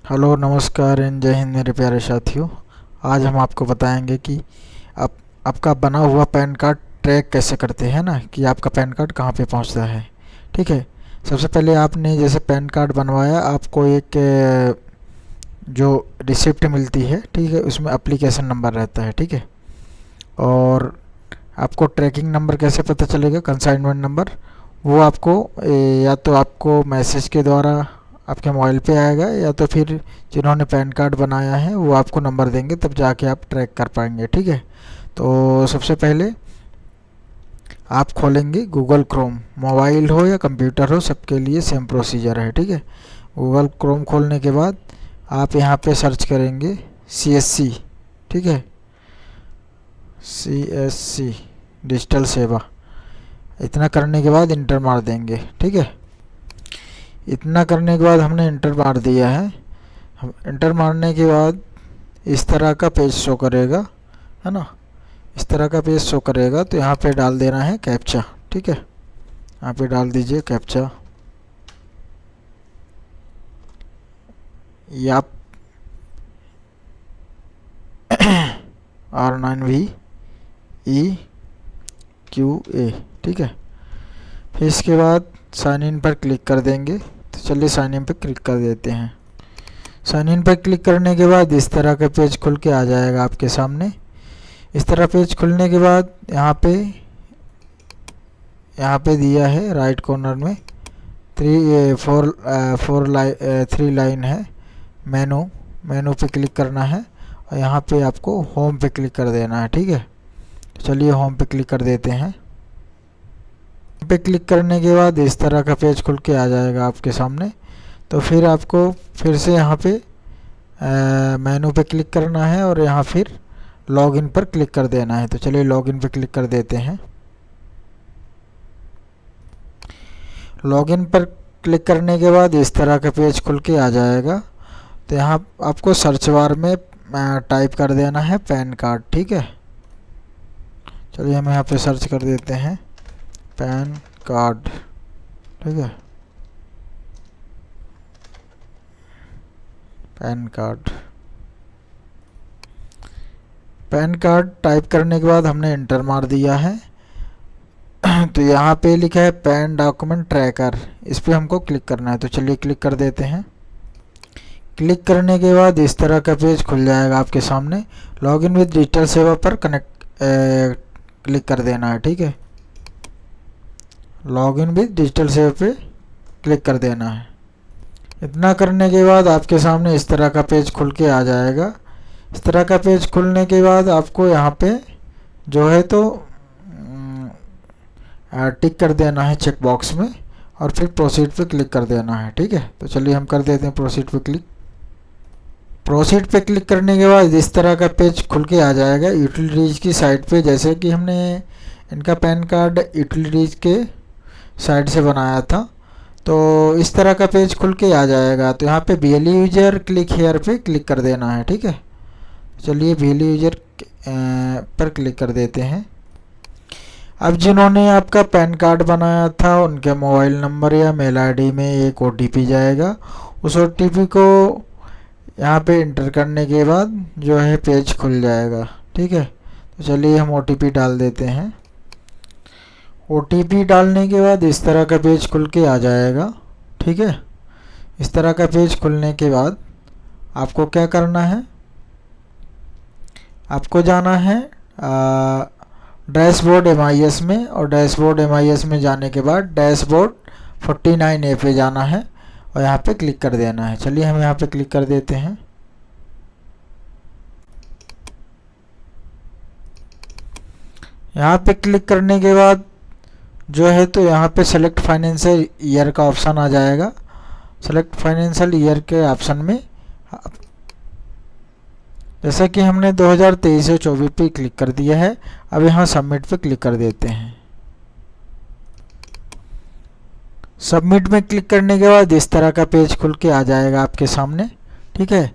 Hello, नमस्कार and जय हिंद मेरे प्यारे साथियों। आज हम आपको बताएंगे कि आप आपका बना हुआ पैन कार्ड ट्रैक कैसे करते हैं ना, कि आपका पैन कार्ड कहाँ पे पहुंचता है। ठीक है। सबसे पहले आपने जैसे पैन कार्ड बनवाया, आपको एक जो रिसिप्ट मिलती है, ठीक है, उसमें एप्लीकेशन नंबर रहता है। ठीक है। और आपको ट्रैकिंग नंबर कैसे पता चलेगा, कंसाइनमेंट नंबर, वो आपको या तो आपको मैसेज के द्वारा आपके मोबाइल पे आएगा, या तो फिर जिन्होंने पैन कार्ड बनाया है वो आपको नंबर देंगे, तब जाके आप ट्रैक कर पाएंगे। ठीक है। तो सबसे पहले आप खोलेंगे गूगल क्रोम, मोबाइल हो या कंप्यूटर हो, सबके लिए सेम प्रोसीजर है। ठीक है। गूगल क्रोम खोलने के बाद आप यहाँ पे सर्च करेंगे CSC। ठीक है, CSC डिजिटल सेवा। इतना करने के बाद इंटर मार देंगे। ठीक है। इतना करने के बाद हमने इंटर मार दिया है। हम इंटर मारने के बाद इस तरह का पेज शो करेगा, है ना। इस तरह का पेज शो करेगा, तो यहाँ पे डाल देना है कैप्चा। ठीक है, यहाँ पे डाल दीजिए कैप्चा। या R9VEQA। ठीक है। फिर इसके बाद साइन इन पर क्लिक कर देंगे। तो चलिए साइन इन पर क्लिक कर देते हैं। साइन इन पर क्लिक करने के बाद इस तरह का पेज खुल के आ जाएगा आपके सामने। इस तरह पेज खुलने के बाद यहाँ पे दिया है राइट कॉर्नर में 3 लाइन है। मेनू पे क्लिक करना है और यहाँ पे आपको होम पे क्लिक कर देना है। ठीक है। चलिए होम पे क्लिक कर देते हैं। पे क्लिक करने के बाद इस तरह का पेज खुल के आ जाएगा आपके सामने। तो फिर आपको फिर से यहाँ पे मेनू पे क्लिक करना है और यहाँ फिर लॉगिन पर क्लिक कर देना है। तो चलिए लॉगिन पे क्लिक कर देते हैं। लॉगिन पर क्लिक करने के बाद इस तरह का पेज खुल के आ जाएगा। तो यहाँ आपको सर्च बार में टाइप कर देना है पैन कार्ड। ठीक है। चलिए हम यहाँ पे सर्च कर देते हैं पैन कार्ड। ठीक है, पैन कार्ड टाइप करने के बाद हमने इंटर मार दिया है। तो यहाँ पे लिखा है पैन डॉक्यूमेंट ट्रैकर, इस पर हमको क्लिक करना है। तो चलिए क्लिक कर देते हैं। क्लिक करने के बाद इस तरह का पेज खुल जाएगा आपके सामने। लॉगिन विद डिजिटल सेवा पर क्लिक कर देना है। ठीक है, लॉगिन विद डिजिटल सेवा पे क्लिक कर देना है। इतना करने के बाद आपके सामने इस तरह का पेज खुल के आ जाएगा। इस तरह का पेज खुलने के बाद आपको यहाँ पे जो है तो टिक कर देना है चेक बॉक्स में और फिर प्रोसीड पे क्लिक कर देना है। ठीक है। तो चलिए हम कर देते हैं प्रोसीड पे क्लिक। प्रोसीड पे क्लिक करने के बाद इस तरह का पेज खुल के आ जाएगा यूटिलिटीज़ की साइट पे। जैसे कि हमने इनका पैन कार्ड यूटिलिटीज़ के साइट से बनाया था, तो इस तरह का पेज खुल के आ जाएगा। तो यहाँ पे BLE यूजर क्लिक हेयर पे क्लिक कर देना है। ठीक है। चलिए BLE यूजर पर क्लिक कर देते हैं। अब जिन्होंने आपका पैन कार्ड बनाया था उनके मोबाइल नंबर या मेल ID में एक OTP जाएगा। उस OTP को यहाँ पे इंटर करने के बाद जो है पेज खुल जाएगा। ठीक है। तो चलिए हम OTP डाल देते हैं। OTP डालने के बाद इस तरह का पेज खुल के आ जाएगा। ठीक है। इस तरह का पेज खुलने के बाद आपको क्या करना है, आपको जाना है डैशबोर्ड MIS में, और डैशबोर्ड MIS में जाने के बाद डैशबोर्ड 49A पे जाना है और यहाँ पे क्लिक कर देना है। चलिए हम यहाँ पे क्लिक कर देते हैं। यहाँ पे क्लिक करने के बाद जो है तो यहाँ पे सेलेक्ट फाइनेंशियल ईयर का ऑप्शन आ जाएगा। सेलेक्ट फाइनेंशियल ईयर के ऑप्शन में जैसा कि हमने 2023 से 24 पे क्लिक कर दिया है, अब यहाँ सबमिट पे क्लिक कर देते हैं। सबमिट में क्लिक करने के बाद इस तरह का पेज खुल के आ जाएगा आपके सामने। ठीक है।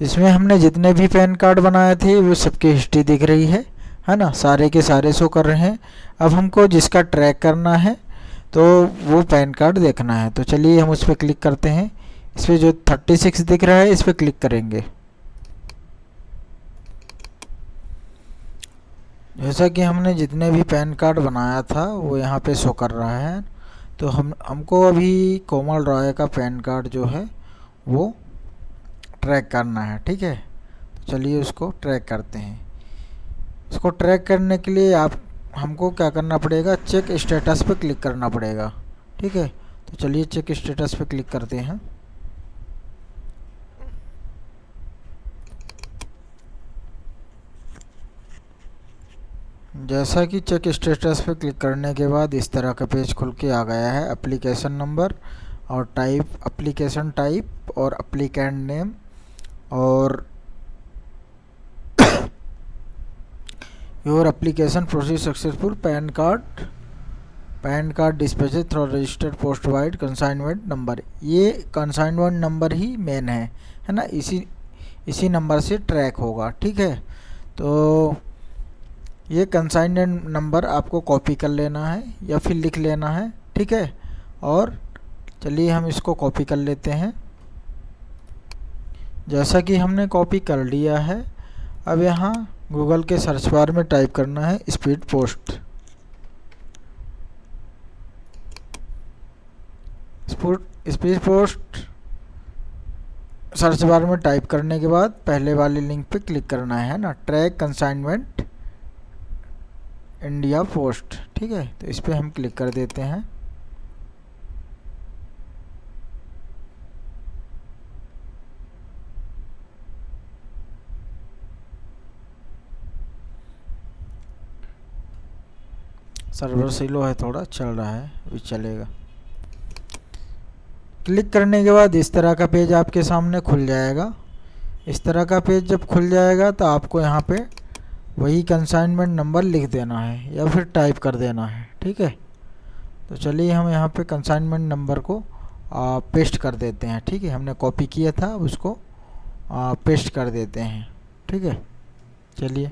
इसमें हमने जितने भी पैन कार्ड बनाए थे वो सबकी हिस्ट्री दिख रही है ना, सारे के सारे शो कर रहे हैं। अब हमको जिसका ट्रैक करना है तो वो पैन कार्ड देखना है। तो चलिए हम उस पर क्लिक करते हैं। इस पर जो 36 दिख रहा है इस पर क्लिक करेंगे। जैसा कि हमने जितने भी पैन कार्ड बनाया था वो यहाँ पे शो कर रहा है। तो हमको अभी कोमल रॉय का पैन कार्ड जो है वो ट्रैक करना है, ठीक है। तो चलिए उसको ट्रैक करते हैं। इसको ट्रैक करने के लिए हमको क्या करना पड़ेगा, चेक स्टेटस पे क्लिक करना पड़ेगा, ठीक है। तो चलिए चेक स्टेटस पे क्लिक करते हैं। जैसा कि चेक स्टेटस पे क्लिक करने के बाद इस तरह का पेज खुल के आ गया है। एप्लीकेशन नंबर और टाइप, एप्लीकेशन टाइप और एप्लीकेंट नेम और your application proceed successful, PAN card dispatches through registered post vide consignment number. ये कंसाइनमेंट नंबर ही मेन है ना, इसी नंबर से ट्रैक होगा, ठीक है। तो ये कंसाइनमेंट नंबर आपको कॉपी कर लेना है या फिर लिख लेना है, ठीक है। और चलिए हम इसको कॉपी कर लेते हैं। जैसा कि हमने कॉपी कर लिया है, अब यहाँ गूगल के सर्च बार में टाइप करना है speed post. Speed post search bar में टाइप करने के बाद पहले वाली लिंक पे क्लिक करना है ना, ट्रैक कंसाइनमेंट इंडिया पोस्ट, ठीक है। तो इस पर हम क्लिक कर देते हैं। सर्वर स्लो है, थोड़ा चल रहा है, अभी चलेगा। क्लिक करने के बाद इस तरह का पेज आपके सामने खुल जाएगा। इस तरह का पेज जब खुल जाएगा तो आपको यहाँ पे वही कंसाइनमेंट नंबर लिख देना है या फिर टाइप कर देना है, ठीक है। तो चलिए हम यहाँ पे कंसाइनमेंट नंबर को पेस्ट कर देते हैं, ठीक है। हमने कॉपी किया था उसको पेस्ट कर देते हैं, ठीक है। चलिए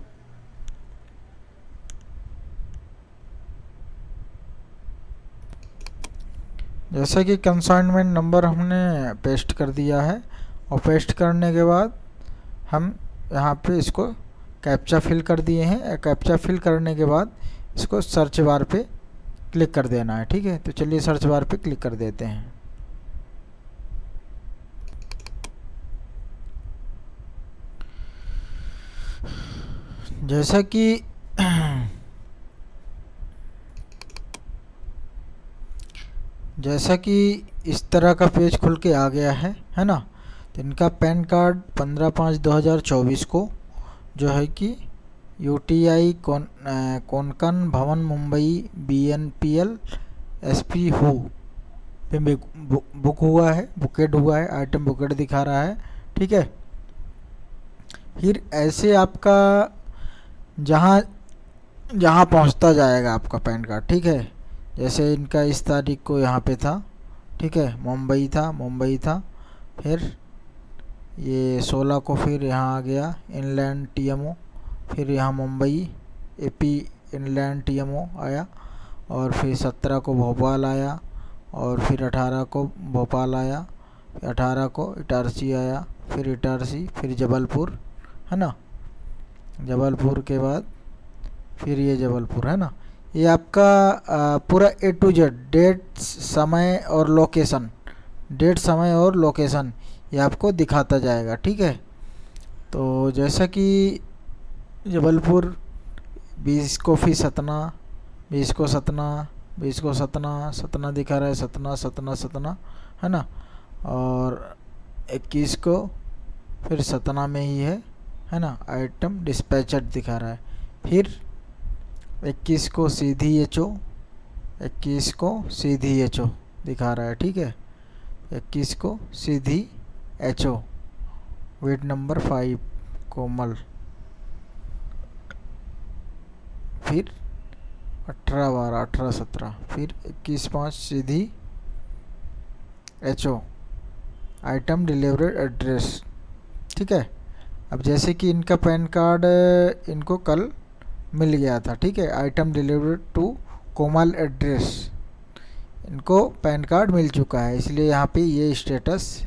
जैसा कि कंसाइनमेंट नंबर हमने पेस्ट कर दिया है और पेस्ट करने के बाद हम यहाँ पे इसको कैप्चा फिल कर दिए हैं। कैप्चा फिल करने के बाद इसको सर्च बार पे क्लिक कर देना है, ठीक है। तो चलिए सर्च बार पे क्लिक कर देते हैं। जैसा कि इस तरह का पेज खुल के आ गया है ना। तो इनका पैन कार्ड 15/5/2024 को जो है कि UTI कोंकण भवन मुंबई BNPL SP हु पे बुक हुआ है, बुकेड हुआ है, आइटम बुकेड दिखा रहा है, ठीक है। फिर ऐसे आपका जहाँ पहुँचता जाएगा आपका पैन कार्ड, ठीक है। जैसे इनका इस तारीख को यहाँ पे था, ठीक है, मुंबई था। फिर ये 16 को फिर यहाँ आ गया इनलैंड TMO, फिर यहाँ मुंबई AP इनलैंड TMO आया, और फिर 17 को भोपाल आया, और फिर 18 को भोपाल आया, 18 को इटारसी आया, फिर इटारसी, फिर जबलपुर, है ना। जबलपुर के बाद फिर ये जबलपुर, है ना। ये आपका पूरा A to Z डेट समय और लोकेशन ये आपको दिखाता जाएगा, ठीक है। तो जैसा कि जबलपुर 20 को फिर सतना, 20 को सतना दिखा रहा है, सतना, है ना। और 21 को फिर सतना में ही है ना, आइटम डिस्पैचर दिखा रहा है। फिर 21 को सीधी HO दिखा रहा है, ठीक है। 21 को सीधी HO वेट नंबर 5 कोमल। फिर 18/12 18/17 फिर 21/5 सीधी HO आइटम डिलीवरी एड्रेस, ठीक है। अब जैसे कि इनका पैन कार्ड इनको कल मिल गया था, ठीक है, item delivery to Komal address, इनको पैन कार्ड मिल चुका है, इसलिए यहाँ पे ये स्टेटस